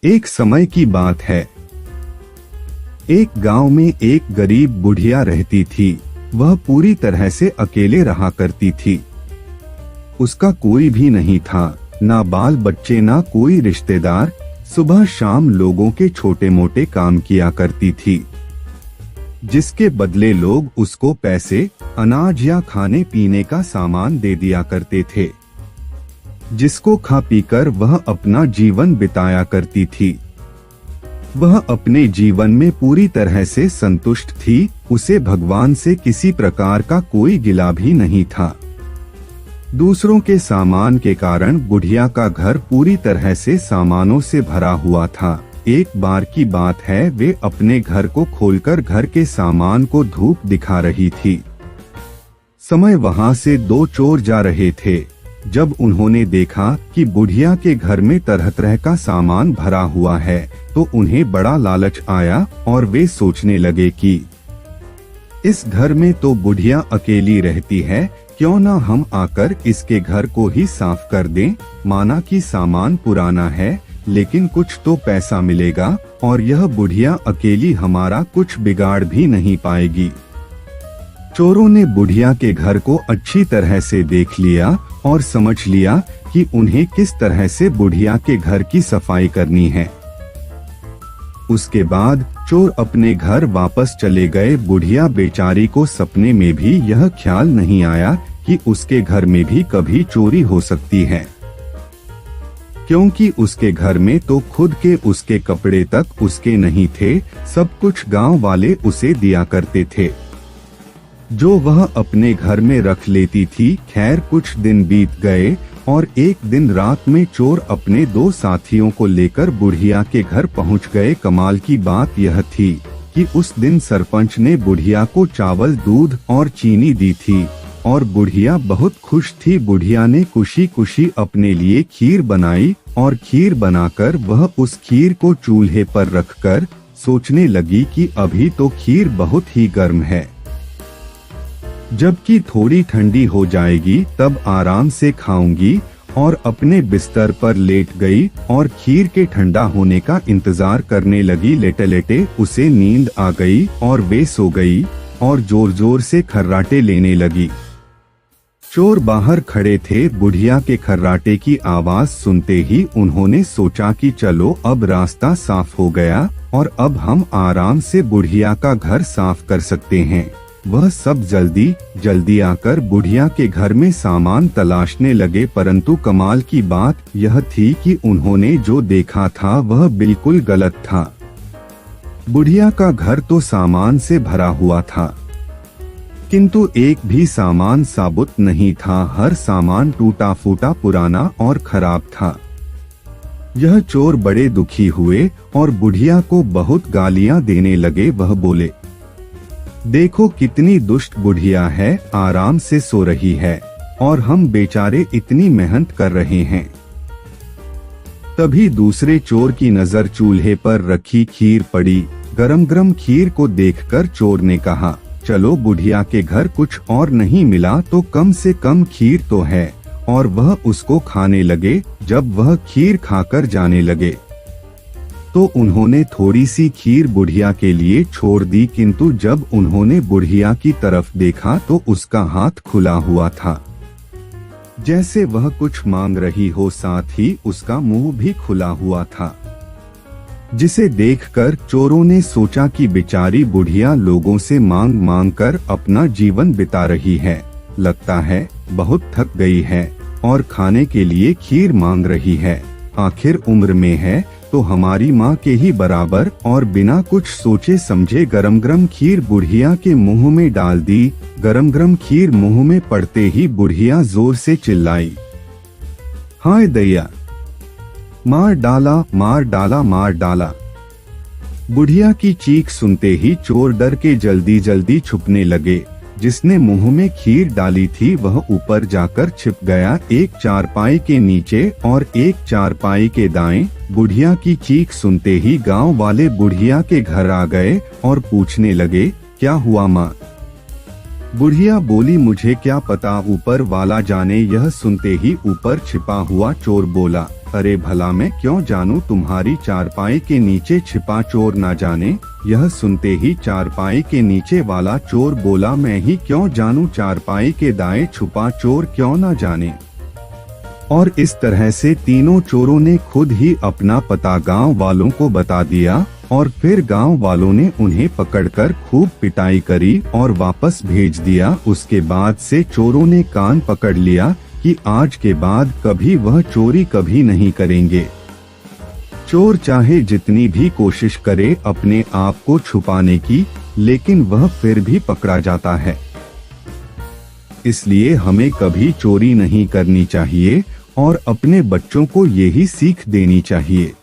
एक समय की बात है। एक गांव में एक गरीब बुढ़िया रहती थी। वह पूरी तरह से अकेले रहा करती थी। उसका कोई भी नहीं था, ना बाल बच्चे ना कोई रिश्तेदार। सुबह शाम लोगों के छोटे मोटे काम किया करती थी, जिसके बदले लोग उसको पैसे, अनाज या खाने पीने का सामान दे दिया करते थे, जिसको खा पीकर वह अपना जीवन बिताया करती थी। वह अपने जीवन में पूरी तरह से संतुष्ट थी। उसे भगवान से किसी प्रकार का कोई गिला भी नहीं था। दूसरों के सामान के कारण बुढ़िया का घर पूरी तरह से सामानों से भरा हुआ था। एक बार की बात है, वे अपने घर को खोलकर घर के सामान को धूप दिखा रही थी। समय वहां से दो चोर जा रहे थे। जब उन्होंने देखा कि बुढ़िया के घर में तरह तरह का सामान भरा हुआ है, तो उन्हें बड़ा लालच आया और वे सोचने लगे कि इस घर में तो बुढ़िया अकेली रहती है, क्यों ना हम आकर इसके घर को ही साफ कर दें। माना कि सामान पुराना है, लेकिन कुछ तो पैसा मिलेगा और यह बुढ़िया अकेली हमारा कुछ बिगाड़ भी नहीं पाएगी। चोरों ने बुढ़िया के घर को अच्छी तरह से देख लिया और समझ लिया कि उन्हें किस तरह से बुढ़िया के घर की सफाई करनी है। उसके बाद चोर अपने घर वापस चले गए। बुढ़िया बेचारी को सपने में भी यह ख्याल नहीं आया कि उसके घर में भी कभी चोरी हो सकती है, क्योंकि उसके घर में तो खुद के उसके कपड़े तक उसके नहीं थे। सब कुछ गांव वाले उसे दिया करते थे, जो वह अपने घर में रख लेती थी। खैर कुछ दिन बीत गए और एक दिन रात में चोर अपने दो साथियों को लेकर बुढ़िया के घर पहुंच गए। कमाल की बात यह थी कि उस दिन सरपंच ने बुढ़िया को चावल, दूध और चीनी दी थी और बुढ़िया बहुत खुश थी। बुढ़िया ने खुशी खुशी अपने लिए खीर बनाई और खीर बनाकर वह उस खीर को चूल्हे पर रखकर सोचने लगी कि अभी तो खीर बहुत ही गर्म है, जबकि थोड़ी ठंडी हो जाएगी तब आराम से खाऊंगी। और अपने बिस्तर पर लेट गई और खीर के ठंडा होने का इंतजार करने लगी। लेटे लेटे उसे नींद आ गई और वे सो गई और जोर जोर से खर्राटे लेने लगी। चोर बाहर खड़े थे। बुढ़िया के खर्राटे की आवाज सुनते ही उन्होंने सोचा कि चलो अब रास्ता साफ हो गया और अब हम आराम से बुढ़िया का घर साफ कर सकते हैं। वह सब जल्दी जल्दी आकर बुढ़िया के घर में सामान तलाशने लगे, परंतु कमाल की बात यह थी कि उन्होंने जो देखा था वह बिल्कुल गलत था। बुढ़िया का घर तो सामान से भरा हुआ था, किंतु एक भी सामान साबुत नहीं था। हर सामान टूटा फूटा, पुराना और खराब था। यह चोर बड़े दुखी हुए और बुढ़िया को बहुत गालियां देने लगे। वह बोले, देखो कितनी दुष्ट बुढ़िया है, आराम से सो रही है और हम बेचारे इतनी मेहनत कर रहे हैं। तभी दूसरे चोर की नजर चूल्हे पर रखी खीर पड़ी। गरम गरम खीर को देखकर चोर ने कहा, चलो बुढ़िया के घर कुछ और नहीं मिला तो कम से कम खीर तो है, और वह उसको खाने लगे। जब वह खीर खाकर जाने लगे तो उन्होंने थोड़ी सी खीर बुढ़िया के लिए छोड़ दी, किंतु जब उन्होंने बुढ़िया की तरफ देखा तो उसका हाथ खुला हुआ था, जैसे वह कुछ मांग रही हो। साथ ही उसका मुंह भी खुला हुआ था, जिसे देखकर चोरों ने सोचा कि बेचारी बुढ़िया लोगों से मांग मांग कर अपना जीवन बिता रही है, लगता है बहुत थक गई है और खाने के लिए खीर मांग रही है। आखिर उम्र में है तो हमारी माँ के ही बराबर। और बिना कुछ सोचे समझे गरम गरम खीर बुढ़िया के मुंह में डाल दी। गरम गरम खीर मुंह में पड़ते ही बुढ़िया जोर से चिल्लाई, हाय दैया, मार डाला मार डाला मार डाला। बुढ़िया की चीख सुनते ही चोर डर के जल्दी जल्दी छुपने लगे। जिसने मुंह में खीर डाली थी वह ऊपर जाकर छिप गया, एक चारपाई के नीचे और एक चारपाई के दाएं। बुढ़िया की चीख सुनते ही गांव वाले बुढ़िया के घर आ गए और पूछने लगे, क्या हुआ माँ? बुढ़िया बोली, मुझे क्या पता, ऊपर वाला जाने। यह सुनते ही ऊपर छिपा हुआ चोर बोला, अरे भला मैं क्यों जानूं, तुम्हारी चारपाई के नीचे छिपा चोर ना जाने। यह सुनते ही चारपाई के नीचे वाला चोर बोला, मैं ही क्यों जानूं, चारपाई के दाएं छुपा चोर क्यों ना जाने। और इस तरह से तीनों चोरों ने खुद ही अपना पता गांव वालों को बता दिया और फिर गांव वालों ने उन्हें पकड़कर खूब पिटाई करी और वापस भेज दिया। उसके बाद से चोरों ने कान पकड़ लिया कि आज के बाद कभी वह चोरी कभी नहीं करेंगे। चोर चाहे जितनी भी कोशिश करे अपने आप को छुपाने की, लेकिन वह फिर भी पकड़ा जाता है। इसलिए हमें कभी चोरी नहीं करनी चाहिए और अपने बच्चों को यही सीख देनी चाहिए।